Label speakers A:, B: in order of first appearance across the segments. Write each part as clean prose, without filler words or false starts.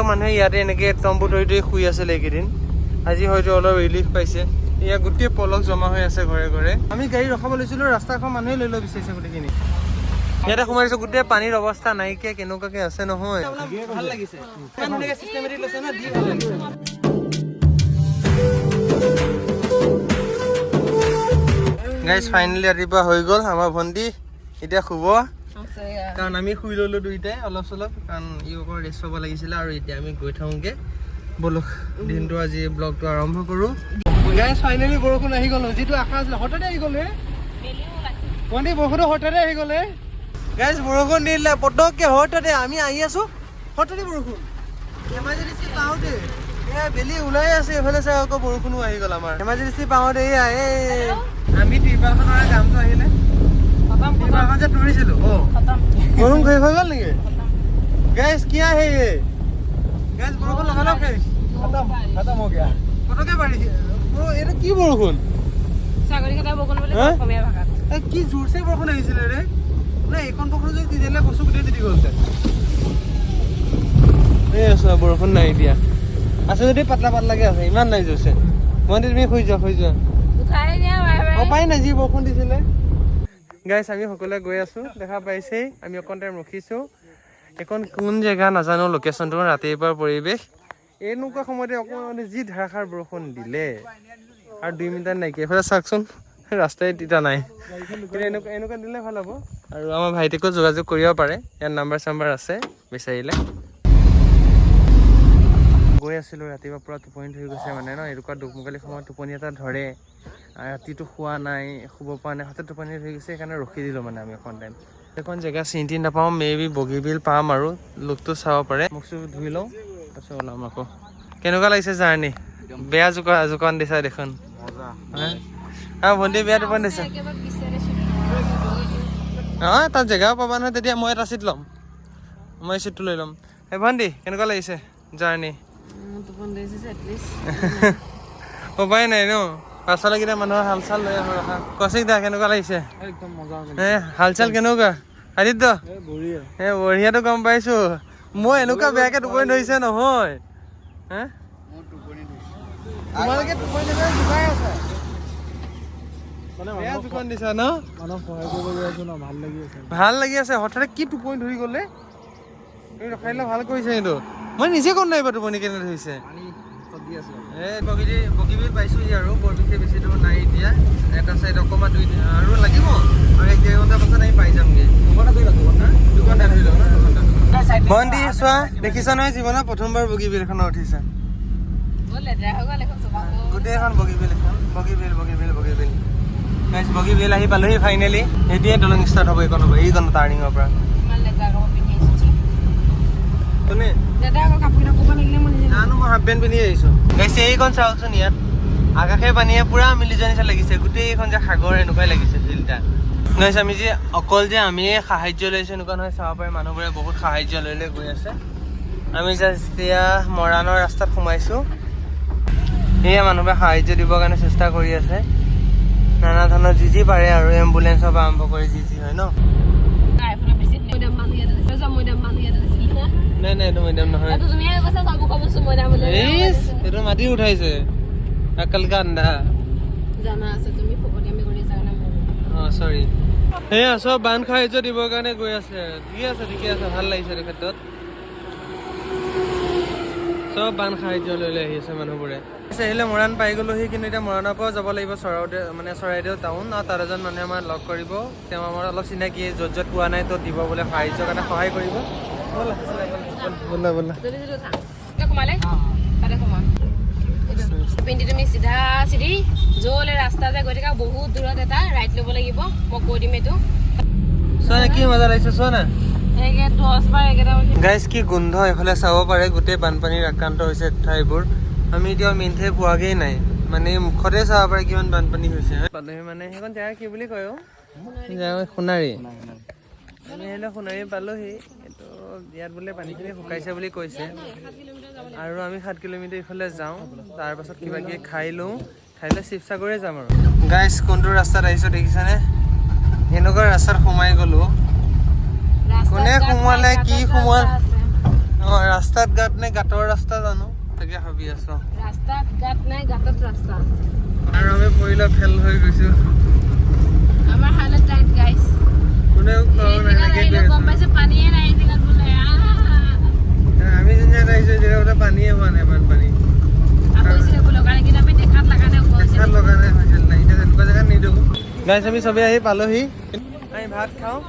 A: মানুহে ইয়াতে এনেকে তম্বু তৰি শুই আছিলে এইকেইদিন আজি হয়তো অলপ ৰিলিফ পাইছে ইয়াত গোটেই পলক জমা হৈ আছে ঘৰে ঘৰে আমি গাড়ী ৰখাব লৈছিলো ৰাস্তাখন মানুহে লৈ বিচাৰিছে গোটেইখিনি ইয়াতে সোমাইছো গোটেই পানীৰ অৱস্থা নাইকিয়া কেনেকুৱাকে আছে নহয় ভাল লাগিছে চিষ্টেমেটিক লৈছে না দি ভাল লাগিছে গাইজ ফাইনেলি ৰাতিপুৱা হৈ গ'ল আমাৰ ভণ্টি এতিয়া শুব কাৰণ আমি শুই ললো দুইটাই অলপ চলপ কাৰণ ই অকণ ৰেষ্ট পাব লাগিছিলে আৰু এতিয়া আমি গৈ থাকোঁগে বলক দিনটো আজি ব্লগটো আৰম্ভ কৰোঁ গাইজ ফাইনেলি বৰষুণ আহি গ'ল যিটো আশা আছিলে হঠাতে আহি গ'ল ভণ্টি বৰষুণটো হঠাতে আহি গ'লে গাইজ বৰষুণ দিলে পটককে হঠাতে আমি আহি আছো হঠাতে বৰষুণ এমাৰ্জেঞ্চি পাওঁতে এয়া বেলি ওলাই আছে এইফালে চাই আকৌ বৰষুণো আহি গ'ল আমাৰ এমাৰ্জেঞ্চি পাওঁতে এয়া আমি ত্ৰিপালখনৰ কামটো আহিলে ত্ৰিপালখন যে তুলিছিলো বৰষুণ শেষ হৈ গ'ল নেকি গেছ কি আহে গেছ বৰষুণ লগালগ শেষ খতম হৈ গ'ল পটককে বাঢ়িছে এইটো কি বৰষুণ কি জোৰছে বৰষুণ আহিছিলে ৰে মানে এইখন বৰষুণ যদি দি দিলে বস্তু গোটেই দি গ'ল এই আছো বৰষুণ নাই এতিয়া আছে যদি পাতলা পাতলাকে আছে ইমান নাই জোৰছে মই তুমি শুই যোৱা উপায় নাই যি বৰষুণ দিছিলে গাইছ আমি সকলোৱে গৈ আছো দেখা পাইছেই আমি অকণ টাইম ৰখিছো এখন কোন জেগা নাজানো লোকেশ্যনটো ৰাতিপুৱাৰ পৰিৱেশ এনেকুৱা সময়তে অকণ যি ধাৰাসাৰ বৰষুণ দিলে আৰু 2 মিনিট নাইকিয়া এইফালে চাওকচোন ৰাস্তাই তিতা নাই কিন্তু এনেকুৱা দিলে ভাল হ'ব আৰু আমাৰ ভাইটিকো যোগাযোগ কৰিব পাৰে ইয়াৰ নাম্বাৰ চাম্বাৰ আছে বিচাৰিলে গৈ আছিলোঁ ৰাতিপুৱা পূৰা টোপনি ধৰি গৈছে মানে ন এনেকুৱা দুকমুকালি সময়ত টোপনি এটা ধৰে ৰাতিটো শোৱা নাই শুব পৰা নাই হঠাৎ টোপনি ধৰি গৈছে সেইকাৰণে ৰখি দিলোঁ মানে আমি অকণ টাইম এখন জেগা চিনি নাপাওঁ মেবি বগীবিল পাম আৰু লোকটো চাব পাৰে মুখ চুখ ধুই লওঁ তাৰপিছত ওলাম আকৌ কেনেকুৱা লাগিছে জাৰ্ণি বেয়া জোকান দিছা দেখোন ভণ্টি বেয়া টোপনি দিছে অঁ তাত জেগাও পাবা নহয় তেতিয়া মই এটা চিট ল'ম মই চিটটো লৈ ল'ম এই ভণ্টি কেনেকুৱা লাগিছে জাৰ্ণি উপায় নাই ন পাছলৈকেইটা মানুহৰ হালচাল লৈ আহো ৰখা কৌশিক দা কেনেকুৱা লাগিছে হালচাল কেনেকুৱা আদিত্য বঢ়িয়াটো গম পাইছো মই এনেকুৱা বেয়াকে টোপনি ধৰিছে নহয় তোমালোকে টোপনি ধৰিলে জোকাই আছা বেয়া টোপনি দিছা ন ভাল লাগি আছে হঠাতে কি টোপনি ধৰি গ'লে তুমি ৰখাই দিলে ভাল কৰিছে কিন্তু মই নিজে গম নাই বাৰু টোপনি কেনে ধৰিছে বগীবিল পাইছোহি আৰু বৰ বিশেষ বেছি দূৰ নাই এতিয়া এটা চাইড অকণমান 2 দিন আৰু লাগিব আৰু 1-1.5 ঘণ্টা পাছত আমি পাই যামগৈ দুঘণ্টা ধৰি লওঁ ভণ্টি চোৱা দেখিছা নহয় জীৱনত প্ৰথমবাৰ বগীবিল এখনত উঠিছা গোটেইখন বগীবিল এখন বগীবিল বগীবিল আহি পালোহি ফাইনেলি সেইটোৱে দলং ষ্টাৰ্ট হ'ব এইখন টাৰ্ণিঙৰ পৰা জানো মই হাফ পেণ্ট পিন্ধি আহিছোঁ গাইছে এইখন চাওকচোন ইয়াত আকাশে পানীয়ে পুৰা মিলি যোৱা নিচিনা লাগিছে গোটেইখন যে সাগৰ এনেকুৱাই লাগিছে ফিল্টাৰ গাইছে আমি যে অকল যে আমিয়ে সাহাৰ্য লৈছোঁ এনেকুৱা নহয় চাব পাৰে মানুহবোৰে বহুত সাহাৰ্য লৈ লৈ গৈ আছে আমি জাষ্ট এতিয়া মৰাণৰ ৰাস্তাত সোমাইছোঁ সেয়া মানুহবোৰে সাহাৰ্য দিবৰ কাৰণে চেষ্টা কৰি আছে নানা ধৰণৰ যি পাৰে আৰু এম্বুলেঞ্চৰ পৰা আৰম্ভ কৰি যি হয় ন নাই এইটো মৈদাম নহয় এইটো মাটি উঠাইছে আকালকা আন্দা চৰি সেয়া চব বান সাহাৰ্য দিবৰ কাৰণে গৈ আছে ঠিকে আছে ভাল লাগিছে এই ক্ষেত্ৰত চব বান সাহাৰ্য লৈ আহি আছে মানুহবোৰে আহিলে মৰাণ পাই গ'লোহি কিন্তু এতিয়া মৰাণৰ পৰাও যাব লাগিব চৰাইদেউ টাউন আৰু তাত এজন মানুহে আমাৰ লগ কৰিব তেওঁ আমাৰ অলপ চিনাকি য'ত পোৱা নাই ত'ত দিব বোলে সাহাৰ্যৰ কাৰণে সহায় কৰিব
B: তুমি চিধা চিধি য'লে ৰাস্তা যে গৈ থকা বহুত দূৰত এটা ৰাইট ল'ব লাগিব মই কৈ দিম এইটো
A: কি মজা লাগিছে চোৱা না গাইজ কি গোন্ধ এইফালে চাব পাৰে গোটেই বানপানীৰ আক্ৰান্ত হৈছে ঠাইবোৰ আমি এতিয়া মেইন ঠাই পোৱাগেই নাই মানে মুখতে চাব পাৰে কিমান বানপানী হৈছে পালোহি মানে সেইখন জেগা কি বুলি কয় সোণাৰী আমি আহিলে সোণাৰী পালোহি এইটো ইয়াত বোলে পানীখিনি শুকাইছে বুলি কৈছে আৰু আমি 7 কিলোমিটাৰ ইফালে যাওঁ তাৰপাছত কিবা কিবি খাই লওঁ খাই লৈ শিৱসাগৰে যাম আৰু গাইজ কোনটো ৰাস্তাত আহিছোঁ দেখিছানে এনেকুৱা ৰাস্তাত সোমাই গ'লো কোনে সোমোৱালে কি সোমোৱাল ৰাস্তাত গাঁত নে গাঁতৰ ৰাস্তা জানো তাকে ভাবি আছো
B: ৰাস্তাত গাঁত নাই গাঁতত ৰাস্তা আছে
A: আৰু আমি পৰিলা ফেল হৈ গৈছো
B: আমাৰ হালত টাইট গাইস
A: কোনেও
B: গম পাইছে পানীয়ে নাই জেগাত বোলে
A: আমি যেনে আহিছো জেগাটা পানীয়ে হোৱা নাই বানপানী গাইছ আমি চবেই আহি পালোহি আমি ভাত খাওঁ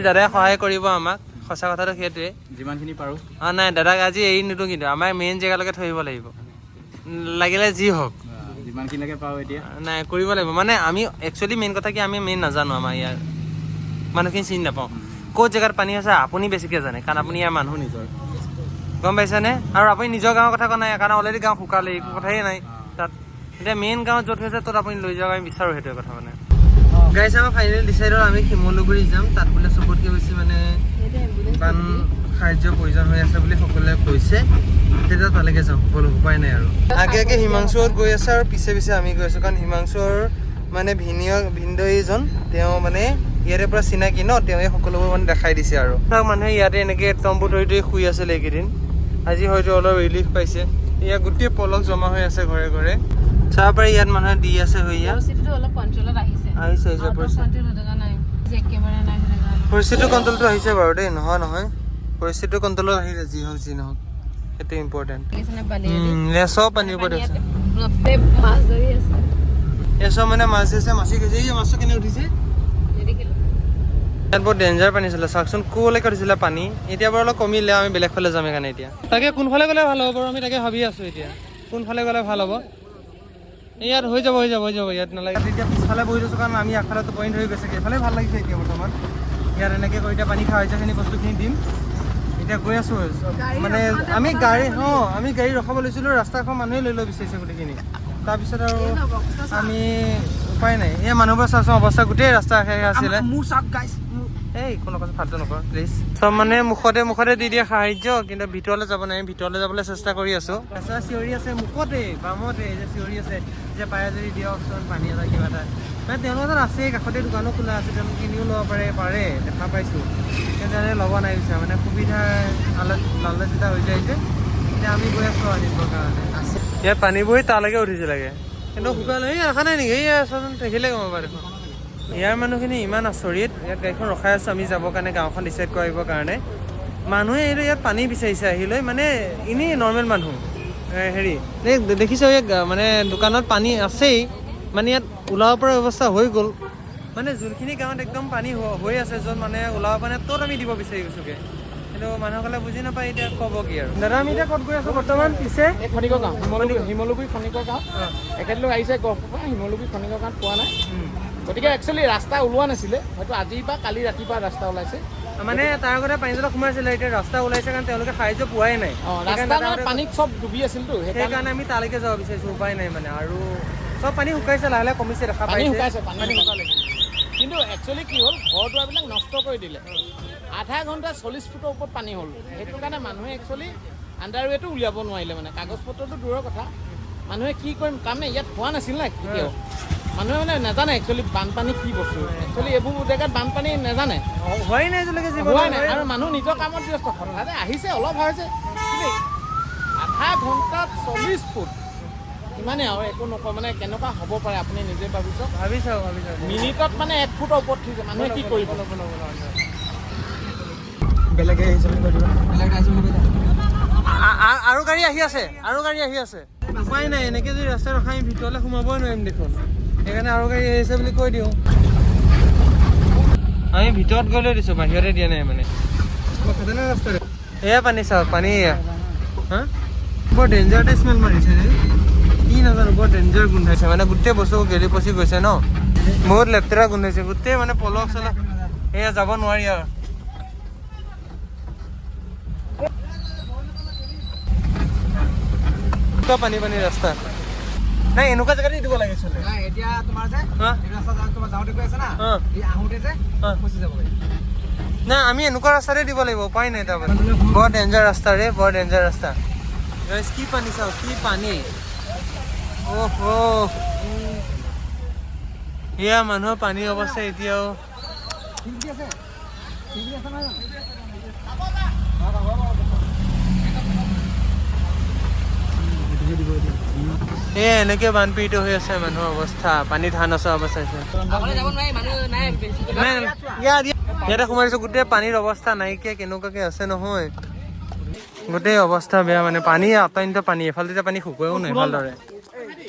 A: দাদাই সহায় কৰিব আমাক সঁচা কথাটো সেইটোৱে
C: যিমানখিনি পাৰোঁ
A: নাই দাদাক আজি এৰি নিদিওঁ কিন্তু আমাৰ মেইন জেগালৈকে থৈ আহিব লাগিব লাগিলে যি হওক
C: যিমানখিনিলৈকে পাওঁ এতিয়া
A: নাই কৰিব লাগিব মানে আমি একচুৱেলি মেইন কথা কি আমি মেইন নাজানো আমাৰ ইয়াৰ মানুহখিনি চিনি নাপাওঁ ক'ত জেগাত পানী আছে আপুনি বেছিকৈ জানে কাৰণ আপুনি ইয়াৰ মানুহ নিজৰ গম পাইছেনে আৰু আপুনি নিজৰ গাঁৱৰ কথা কোৱা নাই কাৰণ অলৰেডি গাঁও শুকালে একো কথাই নাই তাত এতিয়া মেইন গাঁৱত য'ত হৈছে ত'ত আপুনি লৈ যাওক আমি বিচাৰোঁ সেইটোৱে কথা মানে গাইছ আমাৰ ফাইনেল ডিচাইড হ'ল আমি শিমলুগুৰি যাম তাত বোলে চবতকৈ বেছি মানে বান সাহায্যৰ প্ৰয়োজন হৈ আছে বুলি সকলোৱে কৈছে তেতিয়া তালৈকে যাওঁ বলো উপায় নাই আৰু আগে আগে হিমাংশুত গৈ আছে আৰু পিছে পিছে আমি গৈ আছোঁ কাৰণ হিমাংশুৰ মানে ভিনদৈজন তেওঁ মানে ইয়াৰে পৰা চিনাকি ন তেওঁৱে সকলোবোৰ মানে দেখাই দিছে আৰু মানুহে ইয়াতে এনেকৈ তম্বু ধৰি ধৰি শুই আছিলে এইকেইদিন আজি হয়তো অলপ ৰিলিফ পাইছে ইয়াত গোটেই পলক জমা হৈ আছে ঘৰে ঘৰে চাব পাৰি ইয়াত মানুহে দি আছে হৈ ইয়াত পৰিস্থিতিটো কণ্ট্ৰলটো আহিছে বাৰু দেই নহয় পৰিস্থিতিটো কণ্ট্ৰলত আহিছে যি হওক যি নহওক সেইটো ইম্পৰ্টেণ্ট চব পানীৰ ওপৰত আছে এচব মানে মাছ আছে মাছি গৈছে এই মাছটো কেনে উঠিছে ইয়াত বৰ ডেঞ্জাৰ পানী আছিলে চাওকচোন ক'লৈকে উঠিছিলে পানী এতিয়া বাৰু অলপ কমিলে আমি বেলেগ ফালে যাম সেইকাৰণে এতিয়া তাকে কোনফালে গ'লে ভাল হ'ব বাৰু আমি তাকে ভাবি আছোঁ এতিয়া কোনফালে গ'লে ভাল হ'ব ইয়াত হৈ যাব ইয়াত নালাগে এতিয়া পিছফালে বহি লৈছোঁ কাৰণ আমি আগফালে পইণ্ট হৈ গৈছে এইফালে ভাল লাগিছে এতিয়া বৰ্তমান ইয়াত এনেকৈ কৰি এতিয়া পানী খোৱা হৈছেখিনি বস্তুখিনি দিম এতিয়া গৈ আছোঁ মানে আমি গাড়ী ৰখাব লৈছিলোঁ ৰাস্তাখন মানুহে লৈ ল'ব বিচাৰিছে গোটেইখিনি তাৰপিছত আৰু আমি উপায় নাই এই মানুহবোৰ চাওঁচোন অৱস্থা গোটেই ৰাস্তা আশে আছিলে এই কোনো কথা ফাল্টু নকৰ প্লিজ চব মানে মুখতে দি দিয়ে সাহাৰ্য কিন্তু ভিতৰলৈ যাব নাই ভিতৰলৈ যাবলৈ চেষ্টা কৰি আছোঁ ৰাস্তা চিঞৰি আছে মুখতে বামতে যে চিঞৰি আছে যে পাৰে যদি দিয়কচোন পানী এটা কিবা এটা মানে তেওঁলোকৰ তাত আছে কাষতে দোকানো খোলা আছে তেওঁলোকে কিনিও ল'ব পাৰে দেখা পাইছোঁ কিন্তু তেনেকৈ ল'ব নাই বিচাৰে মানে সুবিধা লালচিতা হৈ যায় যে এতিয়া আমি গৈ আছোঁ আনিবৰ কাৰণে আছে ইয়াত পানীবোৰে তালৈকে উঠিছে লাগে কিন্তু শুকালে এই ৰখা নাই নেকি এই আচোন দেখিলে গম পাবা দেখোন ইয়াৰ মানুহখিনি ইমান আচৰিত ইয়াত গাড়ীখন ৰখাই আছোঁ আমি যাবৰ কাৰণে গাঁওখন ডিচাইড কৰিবৰ কাৰণে মানুহে এইটো ইয়াত পানী বিচাৰিছে আহিলৈ মানে এনেই নৰ্মেল মানুহ হেৰি এই দেখিছোঁ এই মানে দোকানত পানী আছেই মানে ইয়াত ওলাব পৰা ব্যৱস্থা হৈ গ'ল মানে যোনখিনি গাঁৱত একদম পানী হৈ আছে য'ত মানে ওলাব মানে ত'ত আমি দিব বিচাৰি গৈছোঁগৈ কিন্তু মানুহসকলে বুজি নাপায় এতিয়া ক'ব কি আৰু দাদা আমি এতিয়া ক'ত গৈ আছোঁ বৰ্তমান পিছে
C: খনিকৰ গাঁও শিমলুগুৰি খনিকৰ গাঁও এখেতলোক আহিছে গহপুৰৰ শিমলুগুৰি খনিকৰ গাঁৱত পোৱা নাই গতিকে একচুৱেলি ৰাস্তা ওলোৱা নাছিলে হয়তো আজি বা কালি ৰাতিপুৱা ৰাস্তা ওলাইছে
A: মানে তাৰ আগতে পানীজলক সোমাইছিলে এতিয়া ৰাস্তা ওলাইছে কাৰণ তেওঁলোকে সাহাৰ্য পোৱাই নাই
C: ৰাস্তা মানে পানীত চব ডুবি আছিলতো
A: সেইকাৰণে আমি তালৈকে যাব বিচাৰিছোঁ উপায় নাই মানে আৰু চব পানী শুকাইছে লাহে লাহে কমিছে দেখা
C: পানী শুকাইছে কিন্তু একচুৱেলি কি হ'ল ঘৰ দুৱাৰবিলাক নষ্ট কৰি দিলে আধা ঘণ্টা 40 ফুটৰ ওপৰত পানী হ'ল সেইটো কাৰণে মানুহে একচুৱেলি আণ্ডাৰৱেটো উলিয়াব নোৱাৰিলে মানে কাগজ পত্ৰটো দূৰৰ কথা মানুহে কি কৰিম তাৰমানে ইয়াত হোৱা নাছিল না কেতিয়াও মানুহে মানে নাজানে একচুৱেলি বানপানী কি বস্তু একচুৱেলি এইবোৰ জেগাত বানপানী নাজানে
A: হোৱাই নাই
C: আৰু মানুহ নিজৰ কামত ব্যস্ত হঠাতে আহিছে অলপ হৈছে কিন্তু আধা ঘণ্টাত 40 ফুট ইমানে আৰু একো নকয় মানে কেনেকুৱা হ'ব পাৰে আপুনি নিজে ভাবি চাওক মিনিটত মানে 1 ফুটৰ ওপৰত উঠিছে মানুহে কি কৰিব বেলেগে আহিছে
A: আৰু গাড়ী আহি আছে উপায় নাই এনেকৈ যদি ৰাস্তা ৰখাই আমি ভিতৰলৈ সোমাবই নোৱাৰিম দেখোন সেইকাৰণে আৰু গাড়ী আহিছে বুলি কৈ দিওঁ আমি ভিতৰত গৈ লৈ দিছোঁ বাহিৰতে দিয়া নাই মানে এয়া পানী চাওক পানী এয়া হা বৰ ডেঞ্জাৰতে স্মেল মাৰিছে ৰে কি নাজানো বৰ ডেঞ্জাৰ গোন্ধাইছে মানে গোটেই বস্তু গেলি পচি গৈছে ন বহুত লেতেৰা গোন্ধাইছে গোটেই মানে পলক চলক এয়া যাব নোৱাৰি আৰু পানী ৰাস্তা নাই এনেকুৱা জেগাতে দিব লাগিছিলে নাই আমি এনেকুৱা ৰাস্তাতে দিব লাগিব উপায় নাই তাৰমানে বৰ ডেঞ্জাৰ ৰাস্তা ৰে বৰ ডেঞ্জাৰ ৰাস্তা কি পানী চাওক কি পানী এয়া মানুহৰ পানীৰ অৱস্থা এতিয়াও এনেকে বানপীড়িত হৈ আছে মানুহৰ অৱস্থা, পানী ধান নচা অৱস্থা হৈছে। ইয়াতে সোমাই দিছো, গোটেই পানীৰ অৱস্থা নাইকিয়া কেনেকুৱাকে আছে নহয়, গোটেই অৱস্থা বেয়া মানে, পানী অত্যন্ত পানী, এফালে পানী শুকুৱাও নাই ভালদৰে।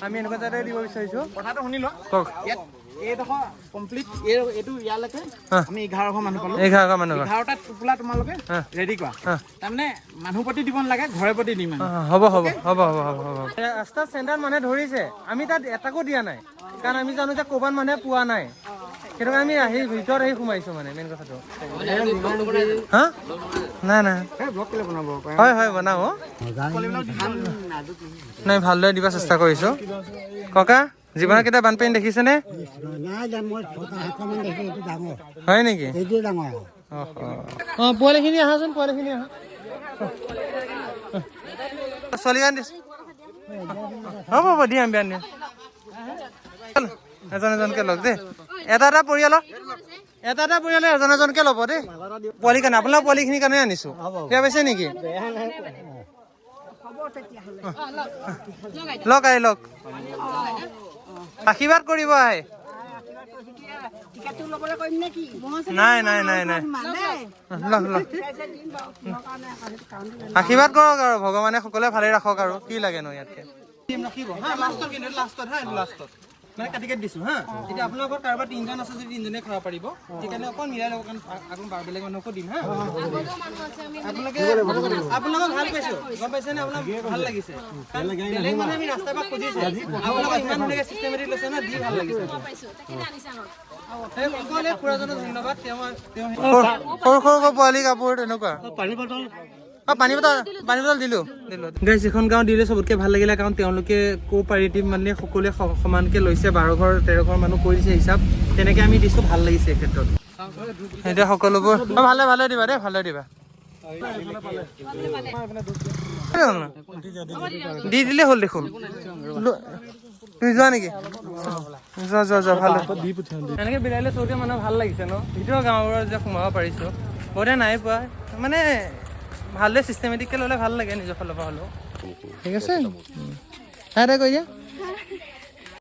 A: আমি এনেকুৱা জেগাতে দিব বিচাৰিছো।
C: কথাটো শুনি লোৱা,
A: কওক।
C: ইয়াত এইডোখৰ কমপ্লিট এইটো ইয়ালৈকে আমি 11 ঘৰ মানুহ পালো।
A: 11 ঘৰ মানুহ
C: 11টা টোপোলা তোমালোকে ৰেডি কৰা। তাৰমানে মানুহ প্ৰতি দিব নালাগে, ঘৰে প্ৰতি দিম।
A: হ'ব হ'ব হ'ব হ'ব হ'ব হ'ব। ৰাস্তাত চেণ্টাৰ মানুহে ধৰিছে, আমি তাত এটাকো দিয়া নাই, কাৰণ আমি জানো যে ক'ৰবাত মানুহে পোৱা নাই, সেইটো কাৰণে আমি আহি ভিতৰত আহি সোমাইছো মানে মেইন কথাটো। হা নাই নাই হয় হয় বনাব নাই, ভালদৰে দিব চেষ্টা কৰিছো। ককা জীৱনত কেতিয়া বানপানী দেখিছেনে? হয় নেকি? অঁ পোৱালিখিনি আহাচোন, পোৱালিখিনি আহা। ছোৱালী গান দিছো, হ'ব হ'ব দিয়াম বিয়ান দিয়াম। এজন এজনকে লওক দেই, এটা পৰিয়ালৰ এজন এজনকে ল'ব দেই। পোৱালি কাৰণে আপোনালোকৰ পোৱালিখিনিৰ কাৰণে আনিছো, বেয়া পাইছে নেকি? লওক আহি লওক, আশীৰ্বাদ কৰিব আহে। নাই নাই নাই নাই, লওক লওক, আশীৰ্বাদ কৰক আৰু ভগৱানে সকলোৱে ভালে ৰাখক আৰু কি লাগেনো ইয়াতকে। মানে কাটি কাটি দিছো হা। এতিয়া আপোনালোকৰ কাৰোবাৰ 3জন আছে যদি 3জনে খাব পাৰিব, সেইকাৰণে অকণ মিলাই ল'ব, কাৰণ আকৌ বেলেগ মানুহকো দিম হা। আপোনালোকক ভাল পাইছো, গম পাইছেনে? আপোনাক ভাল লাগিছে, বেলেগ মানুহে আমি ৰাস্তাৰ পৰা খুজিছে, আপোনালোকক ইমান ধুনীয়াকৈ চিষ্টেমেটিক লৈছে ন, দি ভাল লাগিছে। খুৰাজনক ধন্যবাদ, সৰু সৰু পোৱালি কাপোৰ তেনেকুৱা। পানী বটল দিলো। গাইছ, এখন গাঁও দিলে চবতকৈ ভাল লাগিলে, কাৰণ তেওঁলোকে কোঅপাৰেটিভ মানে সকলোৱে সমানকৈ লৈছে, 12 ঘৰ 13 ঘৰ মানুহ কৰি দিছে হিচাপ, তেনেকৈ আমি দিছোঁ, ভাল লাগিছে এই ক্ষেত্ৰত। এতিয়া সকলোবোৰ ভালে দিবা দেই, ভালে দিবা। দি দিলে হ'ল দেখোন, তুমি যোৱা নেকি? যোৱা ভাল। এনেকৈ বিলাইলে চৌকে মানুহ ভাল লাগিছে ন, ভিতৰৰ গাঁৱৰ যে সোমাব পাৰিছোঁ, বহুতে নাই পোৱা, মানে ভালদৰে চিষ্টেমেটিককৈ ল'লে ভাল লাগে নিজৰ ফালৰ পৰা হ'লেও। ঠিক আছে, কৈ দিয়া।